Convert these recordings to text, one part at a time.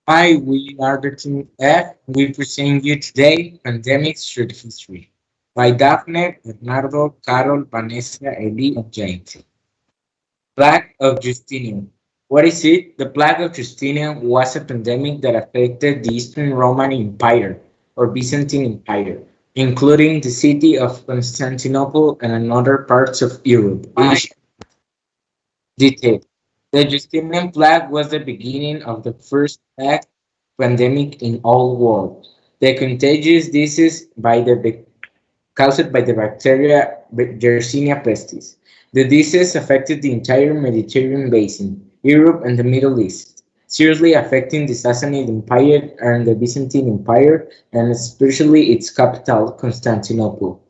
Hi, we are the Team F. We present you today Pandemics Through History by Daphne, Bernardo, Carol, Vanessa, Eli, and James. Plague of Justinian. What is it? The Plague of Justinian was a pandemic that affected the Eastern Roman Empire or Byzantine Empire, including the city of Constantinople and other parts of Europe, Asia. Detail. The Justinian plague was the beginning of the first plague pandemic in all world. The contagious disease caused by the bacteria Yersinia pestis. The disease affected the entire Mediterranean basin, Europe, and the Middle East, seriously affecting the Sassanid Empire and the Byzantine Empire, and especially its capital, Constantinople.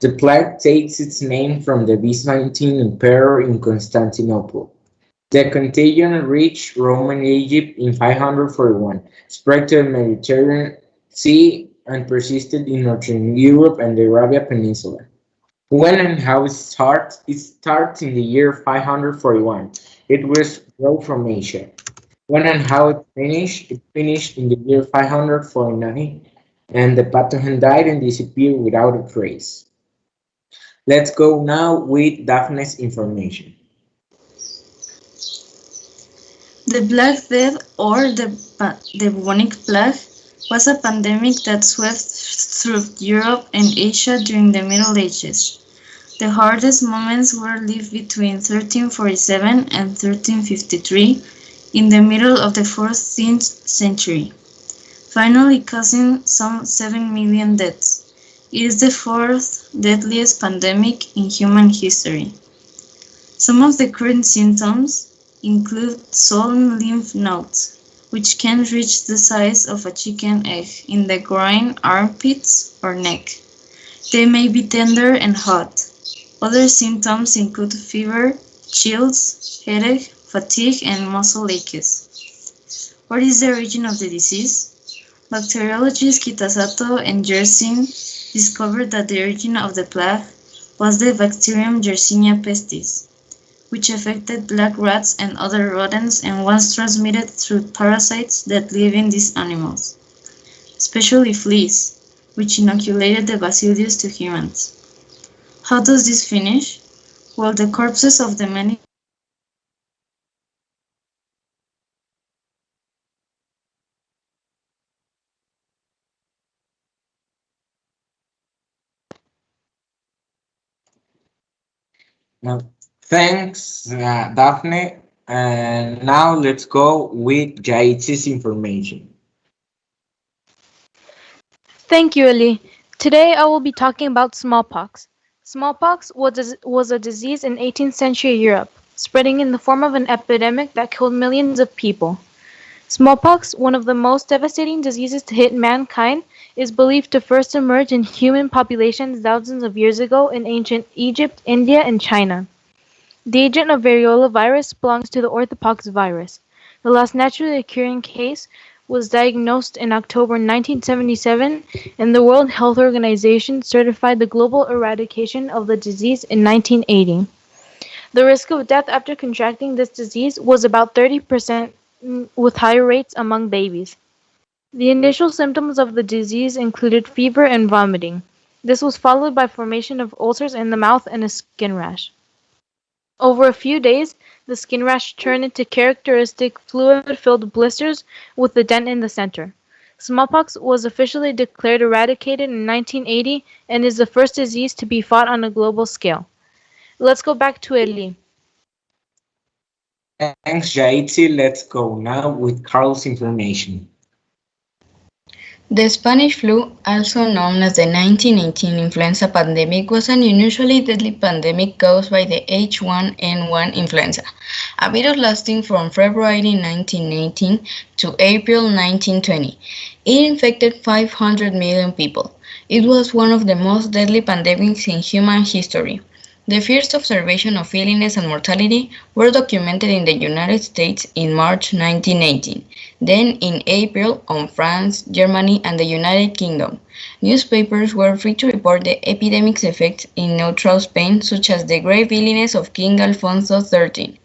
The plague takes its name from the Byzantine emperor in Constantinople. The contagion reached Roman Egypt in 541, spread to the Mediterranean Sea, and persisted in northern Europe and the Arabian Peninsula. When and how it starts? It starts in the year 541. It was brought from Asia. When and how it finished? It finished in the year 549, and the pathogen died and disappeared without a trace. Let's go now with Daphne's information. The Black Death, or the bubonic plague, was a pandemic that swept through Europe and Asia during the Middle Ages. The hardest moments were lived between 1347 and 1353, in the middle of the 14th century, finally causing some 7 million deaths. It is the fourth deadliest pandemic in human history. Some of the current symptoms include swollen lymph nodes, which can reach the size of a chicken egg in the groin, armpits, or neck. They may be tender and hot. Other symptoms include fever, chills, headache, fatigue, and muscle aches. What is the origin of the disease? Bacteriologists Kitasato and Yersin discovered that the origin of the plague was the bacterium Yersinia pestis, which affected black rats and other rodents and was transmitted through parasites that live in these animals, especially fleas, which inoculated the bacillus to humans. How does this finish? Well, the corpses of the many Now, thanks, Daphne. And now let's go with Jaitz's information. Thank you, Ali. Today I will be talking about smallpox. Smallpox was a disease in 18th century Europe, spreading in the form of an epidemic that killed millions of people. Smallpox, one of the most devastating diseases to hit mankind, is believed to first emerge in human populations thousands of years ago in ancient Egypt, India, and China. The agent of variola virus belongs to the orthopox virus. The last naturally occurring case was diagnosed in October 1977, and the World Health Organization certified the global eradication of the disease in 1980. The risk of death after contracting this disease was about 30%, with higher rates among babies. The initial symptoms of the disease included fever and vomiting. This was followed by formation of ulcers in the mouth and a skin rash. Over a few days, the skin rash turned into characteristic fluid-filled blisters with a dent in the center. Smallpox was officially declared eradicated in 1980 and is the first disease to be fought on a global scale. Let's go back to Eli. Thanks, Jaitzi. Let's go now with Carl's information. The Spanish flu, also known as the 1918 influenza pandemic, was an unusually deadly pandemic caused by the H1N1 influenza, a virus lasting from February 1918 to April 1920. It infected 500 million people. It was one of the most deadly pandemics in human history. The first observation of illness and mortality were documented in the United States in March 1918, then in April on France, Germany, and the United Kingdom. Newspapers were free to report the epidemic's effects in neutral Spain, such as the grave illness of King Alfonso XIII.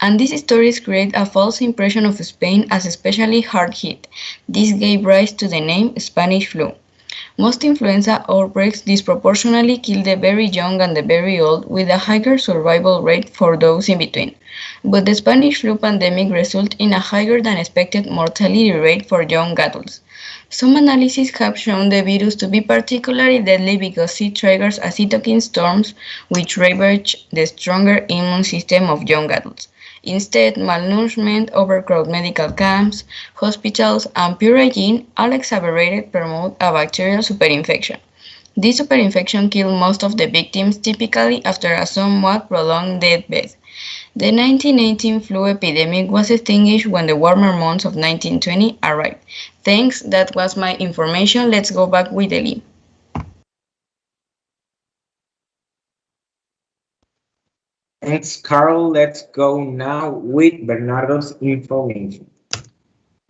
And these stories create a false impression of Spain as especially hard hit. This gave rise to the name Spanish flu. Most influenza outbreaks disproportionately kill the very young and the very old, with a higher survival rate for those in between. But the Spanish flu pandemic resulted in a higher than expected mortality rate for young adults. Some analyses have shown the virus to be particularly deadly because it triggers cytokine storms which ravage the stronger immune system of young adults. Instead, malnourishment, overcrowded medical camps, hospitals, and pure hygiene, all exacerbated promote a bacterial superinfection. This superinfection killed most of the victims, typically after a somewhat prolonged deathbed. The 1918 flu epidemic was extinguished when the warmer months of 1920 arrived. Thanks, that was my information. Let's go back with Eli. Thanks, Carl. Let's go now with Bernardo's information.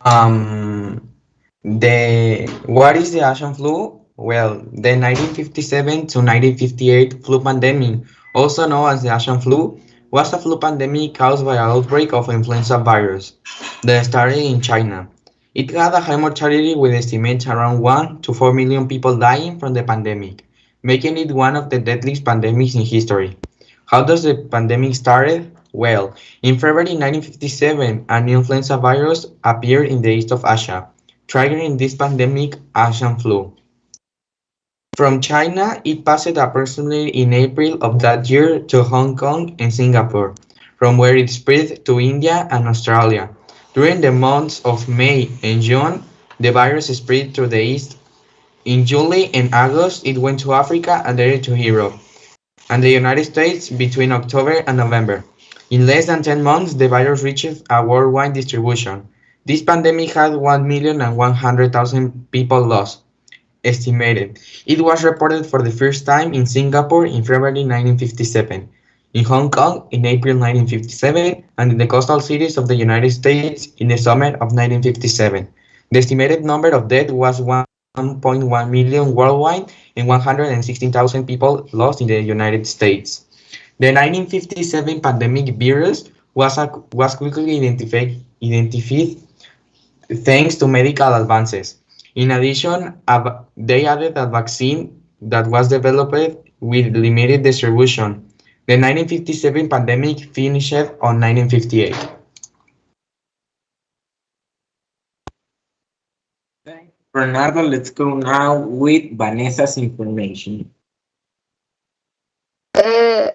Um, what is the Asian flu? Well, the 1957 to 1958 flu pandemic, also known as the Asian flu, was a flu pandemic caused by an outbreak of influenza virus that started in China. It had a high mortality with estimates around 1 to 4 million people dying from the pandemic, making it one of the deadliest pandemics in history. How does the pandemic started? Well, in February 1957, an influenza virus appeared in the east of Asia, triggering this pandemic Asian flu. From China, it passed approximately in April of that year to Hong Kong and Singapore, from where it spread to India and Australia. During the months of May and June, the virus spread to the east. In July and August, it went to Africa and then to Europe and the United States between October and November. In less than 10 months, the virus reached a worldwide distribution. This pandemic had 1,100,000 people lost, estimated. It was reported for the first time in Singapore in February 1957, in Hong Kong in April 1957, and in the coastal cities of the United States in the summer of 1957. The estimated number of deaths was 1.1 million worldwide and 116,000 people lost in the United States. The 1957 pandemic virus was quickly identified thanks to medical advances. In addition, they added a vaccine that was developed with limited distribution. The 1957 pandemic finished on 1958. Thanks, Bernardo. Let's go now with Vanessa's information.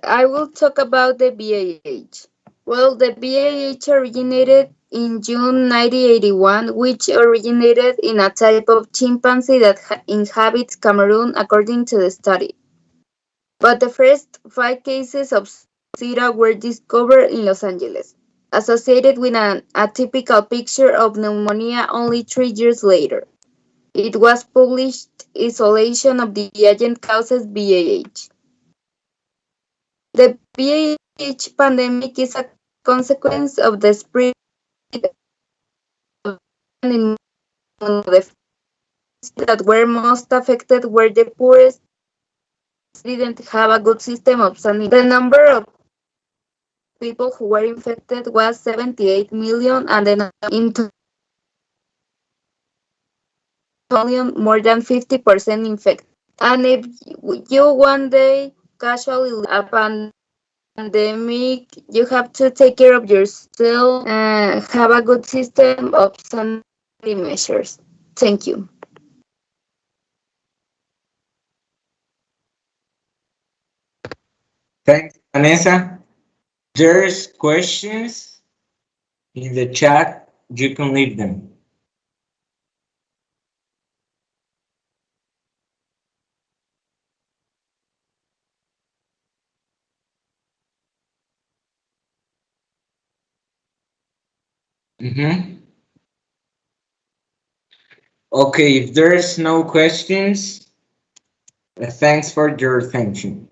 I will talk about the BAH. Well, the BAH originated in June 1981, which originated in a type of chimpanzee that inhabits Cameroon, according to the study. But the first 5 cases of Zika were discovered in Los Angeles, associated with an atypical picture of pneumonia only 3 years later. It was published Isolation of the Agent Causes BAH. The BAH pandemic is a consequence of the spread of the that were most affected were the poorest, didn't have a good system of sanitation. The number of people who were infected was 78 million, and the in million, more than 50% infected. And if you one day casually a pandemic, you have to take care of yourself and have a good system of sanitary measures. Thank you. Thanks, Vanessa. There's questions in the chat. You can leave them. Okay, if there's no questions, thanks for your attention.